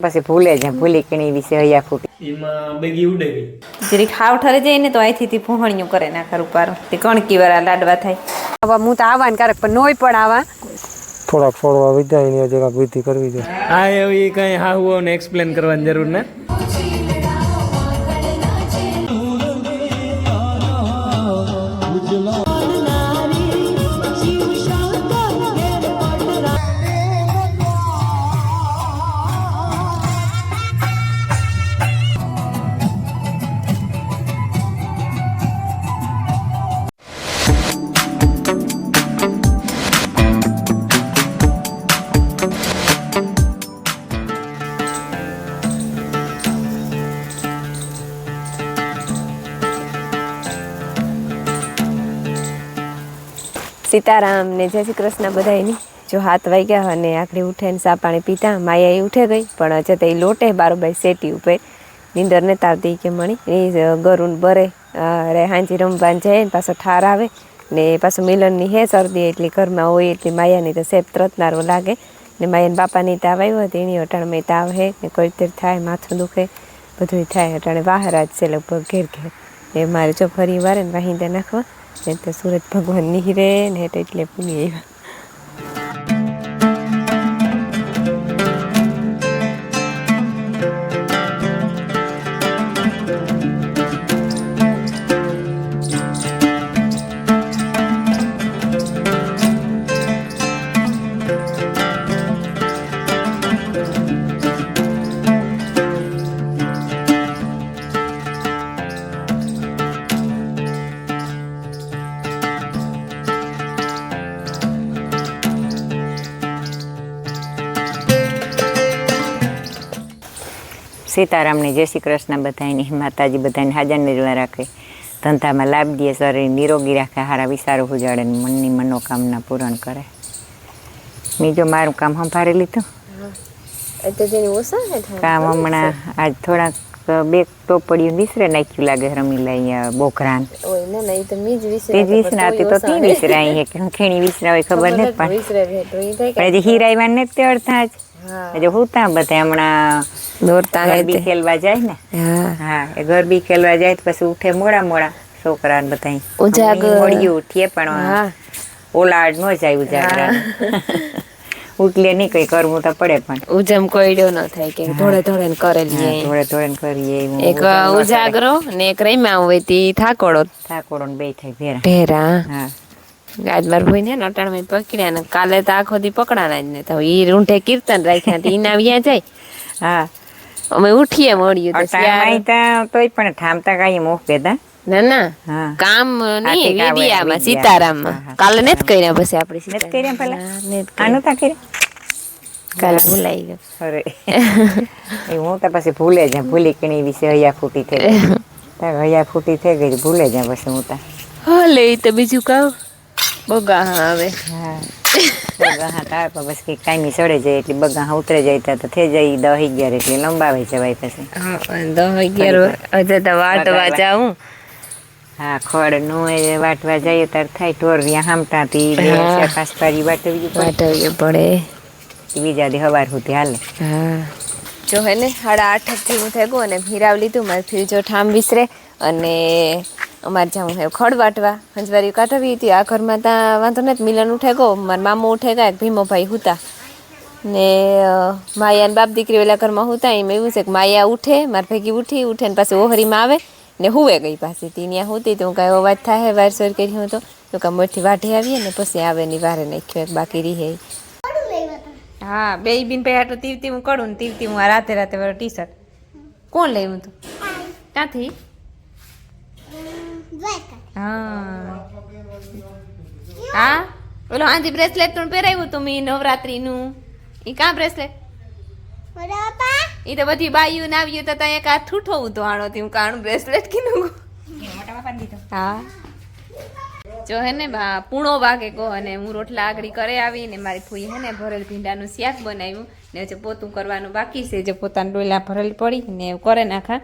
પછી ભૂલે જાય ભૂલી કેણી વિશે હૈયા ફૂટી એમાં બેગી ઉડે ગઈ જરી ખાવ ઠરે જાય ને તો અહીંથી ભૂહણિયું કરે નાખર ઉપર તે કણકી વાળા લાડવા થાય. હવે હું તો આવવા ને ક્યારેક પણ નોય પણ આવા થોડાક છોડવા વિદ્યા એની જગ્યા વિધિ કરવી જોઈએ. હા એવી કઈ હાહુઓ ને એક્સપ્લેન કરવાની જરૂર ને. સીતારામ ને જય શ્રી કૃષ્ણ બધાયની. જો 7 વાગ્યા અને આખડી ઉઠે ને સા પાણી પીતા માયા એ ઉઠે ગઈ પણ છતાં એ લોટે બારોબાઈ સેટી ઉપર નીંદર ને તાવતી કે મણી એ ગરુન બરે રે હાંજી રમવાન જાય ને પાછો ઠાર આવે ને પાછું મિલનની હે શરદી એટલી ઘરમાં હોય એટલી માયાની તો સેપ ત્રતનારો લાગે ને માયાને બાપાની તાવ આવ્યો હતો એની અટાણમાં તાવ હે ને કોઈ તર થાય માથું દુખે બધું થાય અટાણે બહાર જ છે લગભગ ઘેર ઘેર ને મારે જો ફરી વારે ને વાહિંદા નાખવા ને તો સુરત ભગવાન નીહરે ને એટલે પૂરી આવ્યા. સીતારામને જય શ્રી કૃષ્ણ બધાની માતાજી બધાને હાજર નિર્વા રાખે ધંધામાં લાભ દે શરીર નિરોગી રાખે હારા વિચારો ઉજાડે ને મનની મનોકામના પૂરણ કરે. મેં જો મારું કામ સંભાળી લીધું કામ હમણાં આજ થોડાક બે ટોપડીઓ વિસરે નાખ્યું લાગે રમી લઈ બોકરાન વિસરાતી તો તી વિસરાઈ હે કે ખેણી વિસરા હોય ખબર નથી પણ હજી હીરાઈવા ને તે અડધા જ હજુ હુતા બધા હમણાં દોરતા ગરબી ખેલવા જાય ને. હા એ ગરબી ખેલવા જાય તો પછી ઉઠે મોડા મોડા છોકરા ને બધા મોડી ઉઠીએ પણ ઓલાડ ન જાય ઉજાગરા ઉઠલે નહીં કઈ કરવું તો પડે પણ ઉજમ કોઈડ્યો ન થાય કે થોડે થોડે કરેલી થોડે થોડે કરીએ એક ઉજાગરો ને એક રમ્યા હોય તે થાકોડો ને બે થાય ભેરા. હા આજ માર ભાઈ ને અટાણમાં પકડ્યા ને કાલે તો આખો દી પકડાના જ ને તો ઈ રૂંઢે કીર્તન રાખ્યા ઈ ના વ્યા જાય. હા અમે ઉઠીએ મળ્યું તોય પણ ઠામતા કાંઈ મોહ કેતા ના ના કામ નહીં વિડિયામાં સીતારામમાં કાલે નથી કર્યા પછી આપણે નથી કર્યા પેલા આનું તા કર્યા કાલે ભૂલાઈ ગયો. અરે એ હું તો પછી ભૂલે જાય ભૂલી કેણી વિશે હૈયા ફૂટી થઈ ગઈ હૈયા ફૂટી થઈ ગઈ ભૂલે જાય પછી હું તા હાલે તો બીજું કામ બગા આવે. હા બગા તાર પર બસ કંઈક કાયમી ચડે જાય એટલે બગા ઉતરે જાય તો થઈ જાય 10-11 એટલે લંબાવે જવાય પછી 10-11 હજે તો વાટવા જાઉં. હા ખડ નો વાટવા જઈએ ત્યારે થાય ઢોરિયા હામટાથી કાસપારી વાટવી પડે બીજા દી હવાર સુધી હાલે. હા જો હે ને 8:30 જેવું થઈ ગયું અને ભીરાવ લીધું મારે ફીર જો ઠામ વિસરે અને અમારે જાઉં હે ખડ વાટવા હંજવારી કાઢવી હતી આ ઘરમાં ત્યાં વાંધો નથી મિલન ઉઠે ગયો મારા મામો ઉઠે ગયા ભીમોભાઈ હુતા ને માયા બાપ દીકરી ઓલા ઘરમાં હુતા એમ એવું છે કે માયા ઉઠે મારી ભેગી ઉઠે ને પાછી ઓહરીમાં આવે ને હુવે ગઈ પાછી ત્યાં હોતી તો કાંઈ અવાજ થાય વાર સોર કરી હું તો કાં મોટી વાઢી આવીએ ને પછી આવે ની વારે નાખ્યો એક બાકી રહે. હા બે બીન ભાઈ હાટું તીવતી હું કરું ને તીવતી હું રાતે વાળો ટી શર્ટ કોણ લેવું તું ક્યાંથી? હા ઓલો આંજી બ્રેસલેટ નું પહેરાવ્યું તું મેં નવરાત્રીનું ઈ કાં બ્રેસલેટ ઈ તો બધી બાયું ને આવ્યું તો ત્યાં એક આ ઠૂઠો તો આણો હું કાણું બ્રેસલેટ કીધું. હા જો હે ને પૂણો વાગે ગો અને હું રોટલા આગળી કરે આવી ને મારી ફૂઈ હે ને ભરેલ ભીંડાનું શાક બનાવ્યું ને હજુ પોતું કરવાનું બાકી છે જે પોતાનું ડોલા ભરેલ પડી ને કરે નાખા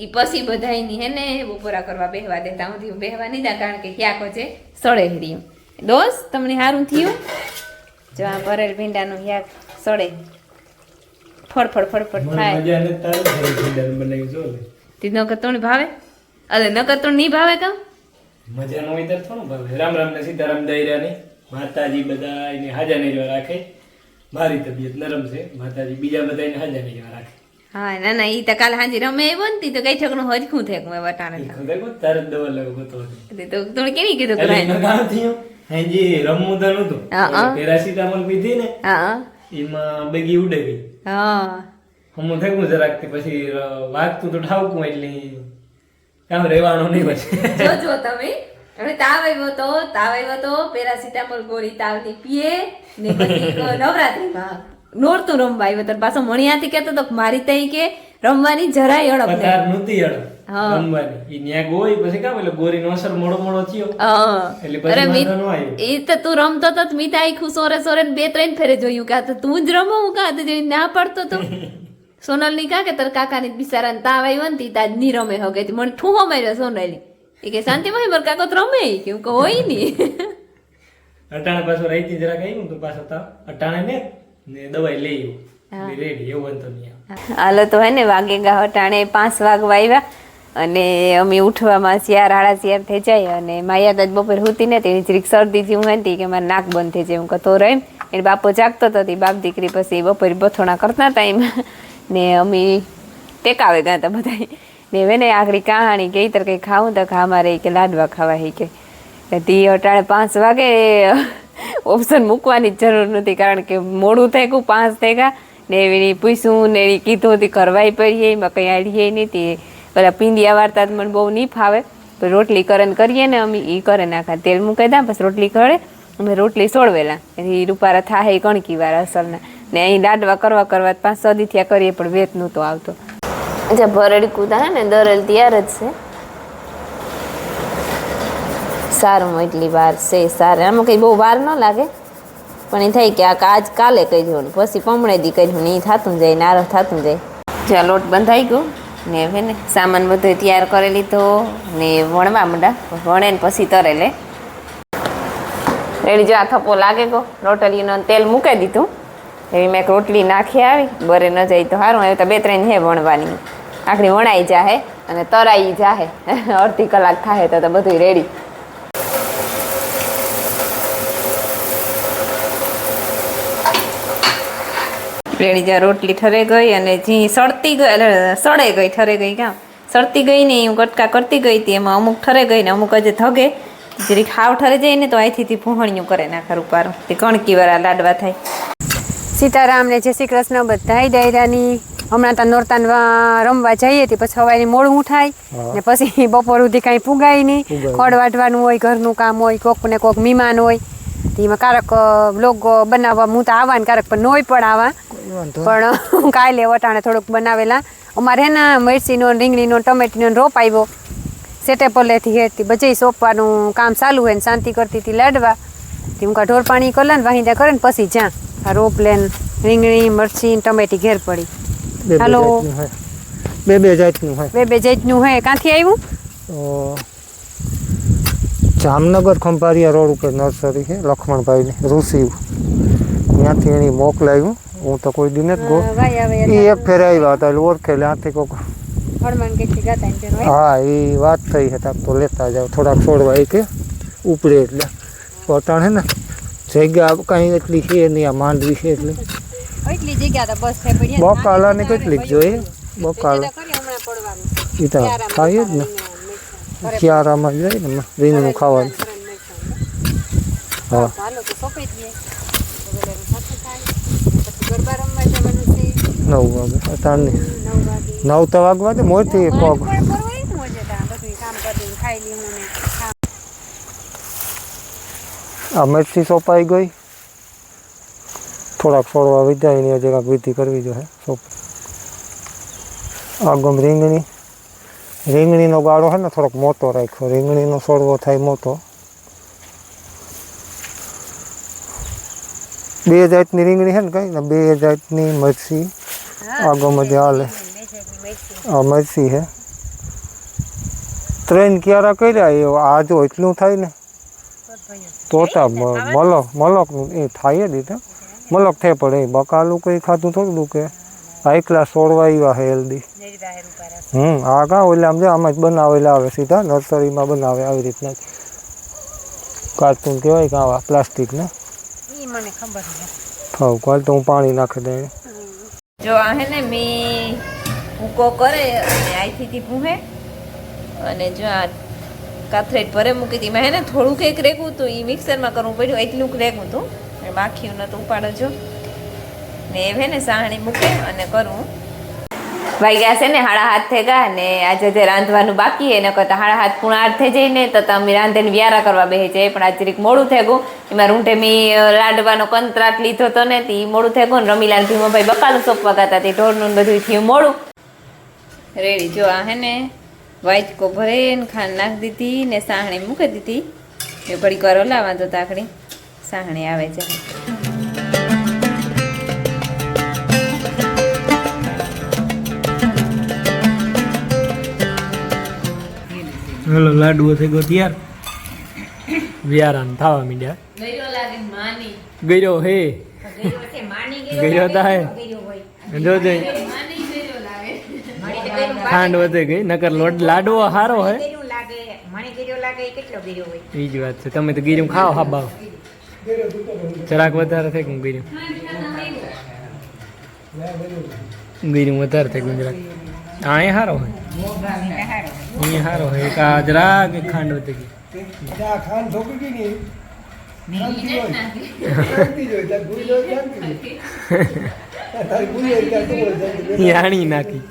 ઈ પછી બધાયની હે ને બપોરા કરવા બેહવા દેતા હું બેહવા નહીં દા કારણ કે ક્યાંકો છે સળે રહ્યું. દોસ્ત તમને સારું થયું જો આ ભરેલ ભીંડાનું શાક સળે ફડફડ ફડફડ થાય મજા ને તારું ભીંડા બનાવી જો લે તે નકર તો ભાવે અરે નકર તો નહીં ભાવે કામ મજા નો હોય ત્યારે થોડું ભાવે રામ રામ ને સીતારામ દૈરાની માતાજી બધાને હાજાને જેવા રાખે મારી તબિયત નરમ છે માતાજી બીજા બધાને હાજાને જેવા રાખે હા ના ના ઈ તો કાલ હાંજી રમે આવ્યો ને તી તો કઈ ઠેકણું હરખું થાય મેં વટાણે ખબર કો તારે દવા લાવ ગતો તે તો તમે કેવી કીધું કે એટલે ગામ થયો હાજી રમવું તો નતું હા. પેરાસિટામોલ પીધી ને હા એમાં બેગી ઉડે ગઈ હા હમું થયું જરાક તે પછી વાગતું તો ઠાવકું એટલે કામ રહેવાનું નહીં પછી જો તમે હવે તાવ આવ્યો તો પેરાસિટામોલ ગોળી તાવની પીએ ને પછી નવરાત્રીમાં નોરતું રમવા આવ્યો તો પાછો મણિયાથી કહેતો તો મારી તઈ કે રમવાની જરાય અડપ નહીં. પતાર નહોતી અડપ હા. રમવાની ઈ ન્યા ગોઈ પછી કામ એટલે ગોરીનો અસર મોડો થયો હા. એટલે પછી અરે વાંધો ન આવ્યો. એ તો તું રમતો તો મીત આખું સોરે સોરે ને 2-3 ફેરે જોયું કે આ તો તું જ રમો હું કા તો જેવી ના પડતો તો સોનલ ની કા કે તાર કાકાની બિચારા ને તાવ આવ્યો ને તી તાજ ની રમે હો કે મને ઠૂહો માર્યો સોનલી એ કે શાંતિમાં માર કાકો તો રમે કે હું કહું હોય ની અટાણે પાછો રાઈતી જરાક આવ્યું તો પાછો તાવ અટાણે ને દવાઈ લઈ આવ્યું રેડી એવું વાંધો નહીં આવે. હાલો તો હે ને વાગેગા હટાણે 5 વાગવા આવ્યા અને અમે ઉઠવામાં 4-4:30 થઈ જાય અને માયા તો બપોર હુતી ને તેની જરીક શરદી જેવું હતી કે મારે નાક બંધ થઈ જાય હું કતો રહીમ એટલે બાપો જાગતો હતો તે બાપ દીકરી પછી બપોરે બથોણા કરતા હતા એમ ને અમે ટેકાવે ગયા હતા બધા ને હવે ને આગળ કહાણી કે તર કંઈ ખાવું તો ખા મારે કે લાડવા ખાવા હી કે તી અટાણે 5 વાગે ઓપ્શન મૂકવાની જ જરૂર નથી કારણ કે મોડું થઈ ગયું 5 થઈ ગયા ને એની પૂછ્યું ને એની કીધું હતી કરવાય પડીએ એમાં કંઈ આડીએ નહીં તે પેલા પીંડિયા વાર્તા મને બહુ નહીં ફાવે તો રોટલી કરન કરીએ ને અમે એ કરે નાખા તેલ મૂકી દા પછી રોટલી કરે અમે રોટલી સોળવેલા એ રૂપારા થાય કણકી વાર અસલના ને અહીં લાડવા કરવા 5-6 દી થયા કરીએ પણ વેત નહોતો આવતો અચ્છા ભરડી કૂદા હે ને દરેલ તૈયાર જ છે સારું એટલી વાર છે સારું આમાં કંઈ બહુ વાર ન લાગે પણ એ થાય કે આ આજ કાલે કહી દેવાનું પછી પમણે દી કહી દઉં એ થતું જાય નારો થતું જાય જ્યાં લોટ બંધાઈ ગયો ને હવે ને સામાન બધો તૈયાર કરી લીધો ને વણવા માંડા વણે ને પછી તરે લે રેડી જો આ થપ્પો લાગે ગયો રોટલીનો તેલ મૂકી દીધું એવી મેં એક રોટલી નાખી આવી બરે ન જાય તો સારું હવે તો 2-3 હે વણવાની આખરી વણાઈ જાહે અને તરાઈ જાહે અડધી કલાક થાય તો બધું રેડી રેડી જ્યાં રોટલી ઠરે ગઈ અને જી સળતી ગઈ એટલે સળે ગઈ ઠરે ગઈ કામ સળતી ગઈ ને હું કટકા કરતી ગઈ હતી એમાં અમુક ઠરે ગઈ ને અમુક હજી થગે જરીક હાવ ઠરે જાય ને તો અહીંથી ભૂહણિયું કરે નાખા રૂપારું તે કણકી વાળા લાડવા થાય સીતારામ ને જય શ્રી કૃષ્ણ બધાય ડાયરાની હમણાં તો નોરતાન રમવા જઈએ હતી પછી સવારે મોડું ઉઠાય ને પછી બપોર સુધી કાંઈ પુગાય નહીં ખોડ વાટવાનું હોય ઘરનું કામ હોય કોક ને કોક મહેમાન હોય એમાં કારક બ્લોગ બનાવવા હું તો આવવા ને કારક પણ નોય પણ આવવા પણ કાલે વટાણે થોડુંક બનાવેલા અમારે ને મરચીનો રીંગણીનો ટમેટીનો રોપ આવ્યો સેટેપલેથી હેઠથી બધી સોંપવાનું કામ ચાલુ હોય ને શાંતિ કરતી હતી લાડવા હું કા ઢોર પાણી કરલા ને વાહિંદા કરે ને પછી જ્યાં આ રોપ લેન રીંગણી મરચી ટમેટી ઘેર પડી હાલો બે જાતનું હોય બે જાતનું હોય ક્યાંથી આવ્યું જામનગર ખંભારિયા રોડ ઉપર નર્સરી છે લક્ષ્મણભાઈની ઋષિ ત્યાંથી એની મોકલાવ્યું હું તો કોઈ દી નથી ગો એ એક ફેર આવ્યા હતા એટલે ઓળખે ત્યાંથી કોક હા એ વાત થઈ હતા તો લેતા જાવ થોડાક છોડવા એ કે ઉપડે એટલે પોતાને ને જગ્યા કાંઈ એટલી છે નહીં આ માંડવી છે એટલે બકાલાની કેટલીક જોઈએ બકાલા એ તો ખાઈએ જ ને ક્યારામાં જાય ને રીંગણું ખાવાનું હા 9 વાગે અત્યારની 9 તો વાગવા દે મોરથી પગ આ મરચી સોંપાઈ ગઈ થોડાક છોડવા વિધાય એની હજી કાંઈક વિધિ કરવી જોઈએ સોંપ આગમ રીંગણીનો ગાળો છે ને થોડોક મોટો રાખ્યો રીંગણીનો છોડવો થાય મોટો 2 જાતની રીંગણી છે ને કઈ ને 2 જાતની મરચી આગમ જ હાલે આ મરચી છે 3 ક્યારા કર્યા એ આ જો એટલું થાય ને તોતા મલક એ થાય જ મલક થાય પડે બકાલું કંઈ ખાતું થોડું કે હાઈ ક્લાસ છોડવા આવ્યા છે હેલ્ધી. આ કાં ઓલે આમ આમાં જ બનાવેલા આવે સીધા નર્સરીમાં બનાવે આવી રીતના કાર્ટૂન કહેવાય કે આવા પ્લાસ્ટિકના. મને ખબર છે. ખાવ કાલ તો હું પાણી નાખી દઉં. જો આ હે ને મેં ભૂકો કરે અને આઈથી ભૂહે અને જો આ કાથરેટ ભરે મૂકી હતી મેં હે ને થોડુંક એક રેગું હતું એ મિક્સરમાં કરવું પડ્યું એટલું રેગું હતું બાકી નતું ઉપાડો જો ને એ હે ને સાહણી મૂકે અને કરવું વાગ્યા છે ને 7:30 થઈ ગયા ને આજે જે રાંધવાનું બાકી એને કરતા 7:30 પૂણા 8 થઈ જાય ને તો તમે રાંધીને વ્યારા કરવા બેસી જાય પણ આ જરીક મોડું થઈ ગયું એમાં રૂંઢે મેં લાડવાનો કંત્રાટ લીધો હતો ને તે મોડું થઈ ગયું ને રમીલાલ ભીમાભાઈ બકાલું સોંપવા ગયા હતા તે ઢોરનું બધું થયું મોડું રેડી જો આ હે ને વાઇટકો ભરીને ખાંડ નાખી દીધી ને સાહણી મૂકી દીધી એ ઘડીક વાર ઓલાવા તો તાકડી સાહણી આવે છે હલો લાડવો થઈ ગયો તૈયાર વ્યારાન થવા માંડ્યા ગયો હે ગયો થાય જો ખાંડ વધે ગઈ નકર લાડવો સારો હે એ જ વાત છે તમે તો ગીર્યું ખાઓ હા બાવ જરાક વધારે થઈ ગયું ગીર્યું વધારે થઈ ગયું જરાક અહીંયા સારો હોય અહીંયા સારો હોય એક આ જરાક ખાંડ વધી ગઈ યાણી નાખી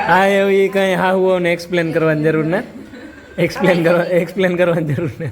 હા એવું એ કઈ હા હું ને એક્સપ્લેન કરવાની જરૂર ને એક્સપ્લેન કરવાની જરૂર ને